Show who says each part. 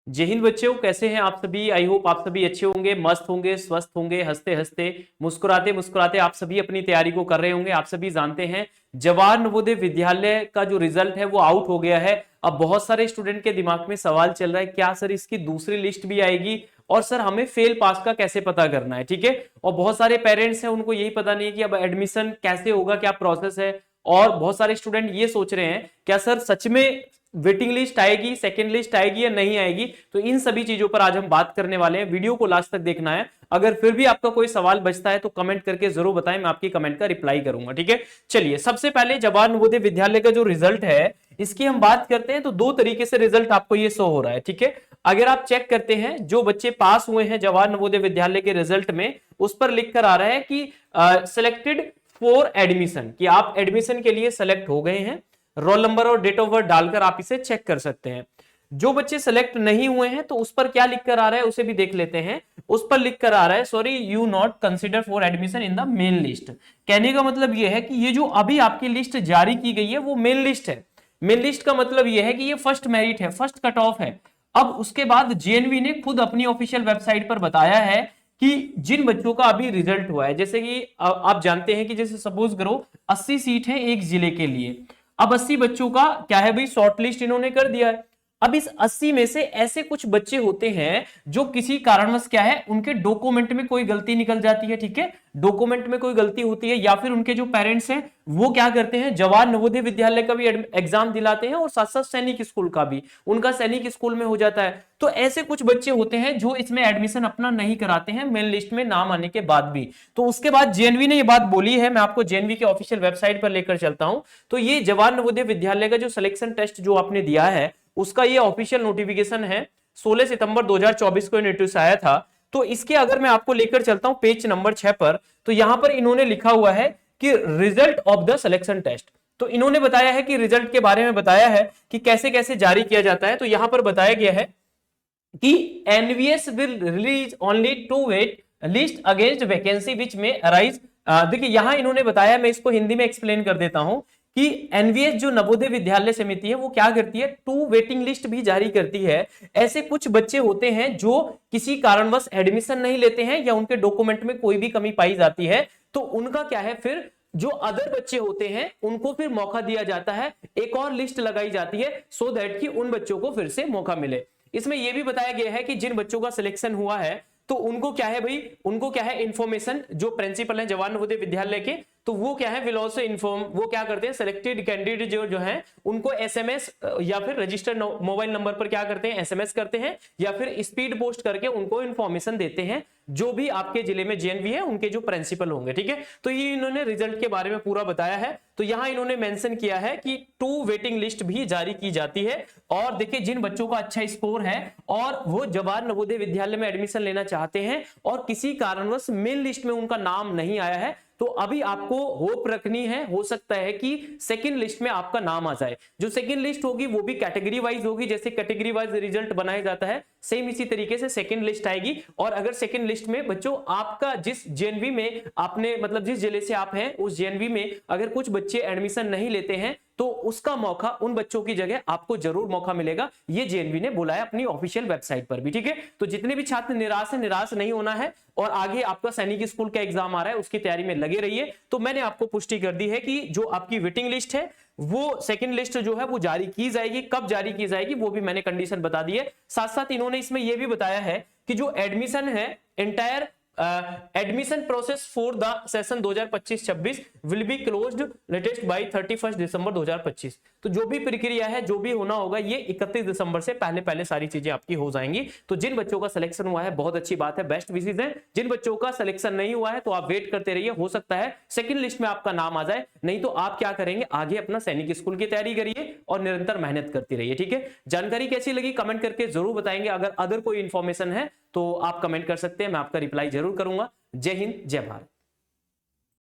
Speaker 1: जय हिंद बच्चों, कैसे हैं आप सभी। आई होप आप सभी अच्छे होंगे, मस्त होंगे, स्वस्थ होंगे, हंसते हंसते मुस्कुराते मुस्कुराते आप सभी अपनी तैयारी को कर रहे होंगे। आप सभी जानते हैं जवाहर नवोदय विद्यालय का जो रिजल्ट है वो आउट हो गया है। अब बहुत सारे स्टूडेंट के दिमाग में सवाल चल रहा है, क्या सर इसकी दूसरी लिस्ट भी आएगी, और सर हमें फेल पास का कैसे पता करना है। ठीक है, और बहुत सारे पेरेंट्स हैं उनको यही पता नहीं है कि अब एडमिशन कैसे होगा, क्या प्रोसेस है। और बहुत सारे स्टूडेंट ये सोच रहे हैं क्या सर सच में वेटिंग लिस्ट आएगी, सेकंड लिस्ट आएगी या नहीं आएगी। तो इन सभी चीजों पर आज हम बात करने वाले हैं। वीडियो को लास्ट तक देखना है। अगर फिर भी आपका कोई सवाल बचता है तो कमेंट करके जरूर बताएं, मैं आपकी कमेंट का रिप्लाई करूंगा। ठीक है, चलिए सबसे पहले जवाहर नवोदय विद्यालय का जो रिजल्ट है इसकी हम बात करते हैं। तो दो तरीके से रिजल्ट आपको ये शो हो रहा है। ठीक है, अगर आप चेक करते हैं जो बच्चे पास हुए हैं जवाहर नवोदय विद्यालय के रिजल्ट में, उस पर लिख कर आ रहा है कि सिलेक्टेड फॉर एडमिशन, कि आप एडमिशन के लिए सेलेक्ट हो गए हैं। रोल नंबर और डेट ऑफ बर्थ डालकर आप इसे चेक कर सकते हैं। जो बच्चे सेलेक्ट नहीं हुए हैं तो उस पर क्या लिख कर आ रहा है उसे भी देख लेते हैं। उस पर लिख कर आ रहा है, sorry you not consider for admission in the main list. कहने का मतलब यह है कि ये जो अभी आपकी लिस्ट जारी की गई है वो मेन लिस्ट है। मेन लिस्ट का मतलब यह है कि ये फर्स्ट मेरिट है, फर्स्ट कट ऑफ है। अब उसके बाद जेएनवी ने खुद अपनी ऑफिशियल वेबसाइट पर बताया है कि जिन बच्चों का अभी रिजल्ट हुआ है, जैसे कि आप जानते हैं कि जैसे सपोज करो 80 सीट है एक जिले के लिए। अब 80 बच्चों का क्या है भाई, शॉर्ट लिस्ट इन्होंने कर दिया है। अब इस 80 में से ऐसे कुछ बच्चे होते हैं जो किसी कारणवश क्या है उनके डॉक्यूमेंट में कोई गलती निकल जाती है। ठीक है, डॉक्यूमेंट में कोई गलती होती है, या फिर उनके जो पेरेंट्स हैं वो क्या करते हैं, जवाहर नवोदय विद्यालय का भी एग्जाम दिलाते हैं और साथ साथ सैनिक स्कूल का भी, उनका सैनिक स्कूल में हो जाता है। तो ऐसे कुछ बच्चे होते हैं जो इसमें एडमिशन अपना नहीं कराते हैं मेन लिस्ट में नाम आने के बाद भी। तो उसके बाद जेएनवी ने ये बात बोली है, मैं आपको जेएनवी के ऑफिशियल वेबसाइट पर लेकर चलता हूं। तो ये जवाहर नवोदय विद्यालय का जो सिलेक्शन टेस्ट जो आपने दिया है उसका ये ऑफिशियल नोटिफिकेशन है। 16 सितंबर 2024 को नोटिस आया था। तो इसके अगर मैं आपको लेकर चलता हूं पेज नंबर 6 पर, तो यहां पर इन्होंने लिखा हुआ है कि result of the selection test. तो इन्होंने बताया है कि रिजल्ट के बारे में बताया है कि कैसे कैसे जारी किया जाता है। तो यहां पर बताया गया है कि NVS will release only to wait list against vacancy which may arise. देखिए यहां इन्होंने बताया, मैं इसको हिंदी में एक्सप्लेन कर देता हूं कि एनवीएस जो नवोदय विद्यालय समिति है वो क्या करती है, टू वेटिंग लिस्ट भी जारी करती है। ऐसे कुछ बच्चे होते हैं जो किसी कारणवश एडमिशन नहीं लेते हैं या उनके डॉक्यूमेंट में कोई भी कमी पाई जाती है, तो उनका क्या है, फिर जो अदर बच्चे होते हैं उनको फिर मौका दिया जाता है, एक और लिस्ट लगाई जाती है सो दैट कि उन बच्चों को फिर से मौका मिले। इसमें यह भी बताया गया है कि जिन बच्चों का सिलेक्शन हुआ है तो उनको क्या है भाई, उनको क्या है इन्फॉर्मेशन, जो प्रिंसिपल है जवाहर नवोदय विद्यालय के, तो वो क्या है विल आल्सो इन्फॉर्म, वो क्या करते हैं सिलेक्टेड कैंडिडेट जो है उनको एसएमएस या फिर रजिस्टर्ड मोबाइल नंबर पर क्या करते हैं, एसएमएस करते हैं या फिर स्पीड पोस्ट करके उनको इन्फॉर्मेशन देते हैं जो भी आपके जिले में जेएनवी है उनके जो प्रिंसिपल होंगे। ठीक है, तो ये इन्होंने रिजल्ट के बारे में पूरा बताया है। तो यहां इन्होंने मेंशन किया है कि टू वेटिंग लिस्ट भी जारी की जाती है। और देखिए जिन बच्चों का अच्छा स्कोर है और वो जवाहर नवोदय विद्यालय में एडमिशन लेना चाहते हैं और किसी कारणवश मेन लिस्ट में उनका नाम नहीं आया है, तो अभी आपको होप रखनी है, हो सकता है कि सेकंड लिस्ट में आपका नाम आ जाए। जो सेकंड लिस्ट होगी वो भी कैटेगरी वाइज होगी, जैसे कैटेगरी वाइज रिजल्ट बनाया जाता है सेम इसी तरीके से सेकंड लिस्ट आएगी। और अगर सेकंड लिस्ट में बच्चों आपका जिस जेएनवी में आपने मतलब जिस जिले से आप हैं उस जेएनवी में अगर कुछ बच्चे एडमिशन नहीं लेते हैं तो उसका मौका उन बच्चों की जगह आपको जरूर मौका मिलेगा, ये जेएनवी ने बोला है अपनी ऑफिशियल वेबसाइट पर भी। ठीक है, तो जितने भी छात्र निराश है, निराश नहीं होना है और आगे आपका सैनिक स्कूल का एग्जाम आ रहा है उसकी तैयारी में लगे रहिए। तो मैंने आपको पुष्टि कर दी है कि जो आपकी वेटिंग लिस्ट है वो सेकंड लिस्ट जो है वो जारी की जाएगी, कब जारी की जाएगी वो भी मैंने कंडीशन बता दी है। साथ साथ इन्होंने इसमें यह भी बताया है कि जो एडमिशन है entire admission process for the session 2025-26 will be closed latest by 31 दिसंबर 2025। तो जो भी प्रक्रिया है, जो भी होना होगा, ये 31 दिसंबर से पहले पहले सारी चीजें आपकी हो जाएंगी। तो जिन बच्चों का सिलेक्शन हुआ है बहुत अच्छी बात है, बेस्ट विशेष है। जिन बच्चों का सिलेक्शन नहीं हुआ है तो आप वेट करते रहिए, हो सकता है सेकंड लिस्ट में आपका नाम आ जाए, नहीं तो आप क्या करेंगे, आगे अपना सैनिक स्कूल की तैयारी करिए और निरंतर मेहनत करती रहिए। ठीक है, जानकारी कैसी लगी कमेंट करके जरूर बताएंगे। अगर अदर कोई इंफॉर्मेशन है तो आप कमेंट कर सकते हैं, मैं आपका रिप्लाई जरूर करूंगा। जय हिंद, जय भारत।